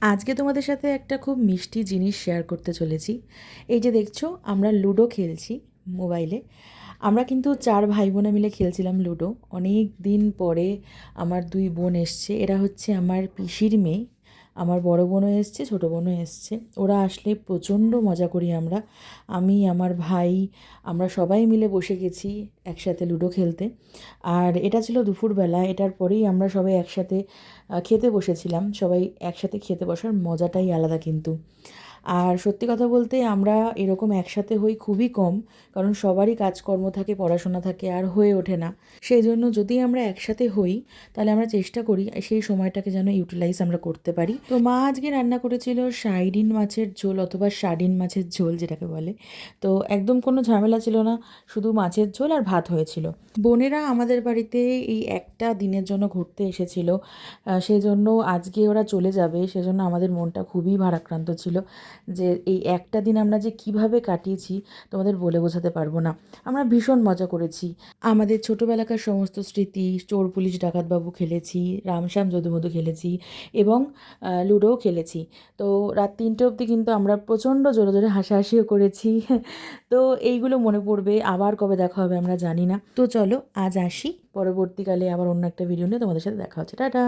আজকে তোমাদের সাথে একটা খুব মিষ্টি জিনিস শেয়ার করতে চলেছি। এই যে দেখছো আমরা লুডো খেলছি মোবাইলে। আমরা কিন্তু 4 ভাই বোনে মিলে খেলছিলাম লুডো। অনেক দিন পরে আমার 2 বোন এসছে। এরা হচ্ছে আমার পিসির মেয়ে। আমার বড় বোনও এসছে, ছোটো বোনও এসছে। ওরা আসলে প্রচণ্ড মজা করি আমরা। আমি, আমার ভাই, আমরা সবাই মিলে বসে গেছি একসাথে লুডো খেলতে। আর এটা ছিল দুপুরবেলা। এটার পরেই আমরা সবাই একসাথে খেতে বসেছিলাম। সবাই একসাথে খেতে বসার মজাটাই আলাদা কিন্তু। আর সত্যি কথা বলতে আমরা এরকম একসাথে হই খুবই কম, কারণ সবারই কাজকর্ম থাকে, পড়াশোনা থাকে, আর হয়ে ওঠে না। সেই জন্য যদি আমরা একসাথে হই তাহলে আমরা চেষ্টা করি সেই সময়টাকে যেন ইউটিলাইজ আমরা করতে পারি। তো মা আজকে রান্না করেছিল সাইডিন মাছের ঝোল অথবা সার্ডিন মাছের ঝোল যেটাকে বলে। তো একদম কোনো ঝামেলা ছিল না, শুধু মাছের ঝোল আর ভাত হয়েছিল। বোনেরা আমাদের বাড়িতে এই একটা দিনের জন্য ঘুরতে এসেছিল, সেই জন্য আজকে ওরা চলে যাবে, সেজন্য আমাদের মনটা খুবই ভারাক্রান্ত ছিল যে এই একটা দিন আমরা যে কিভাবে কাটিয়েছি তোমাদের বলে বোঝাতে পারবো না। আমরা ভীষণ মজা করেছি। আমাদের ছোটোবেলাকার সমস্ত স্মৃতি, চোর পুলিশ ডাকাতবাবু খেলেছি, রামশ্যাম যদুমধু খেলেছি এবং লুডোও খেলেছি। তো রাত 3টে অবধি কিন্তু আমরা প্রচণ্ড জোরে জোরে হাসাহাসিও করেছি। তো এইগুলো মনে পড়বে। আবার কবে দেখা হবে আমরা জানি না। তো চলো আজ আসি, পরবর্তীকালে আবার অন্য একটা ভিডিও নিয়ে তোমাদের সাথে দেখা হচ্ছে। টাটা।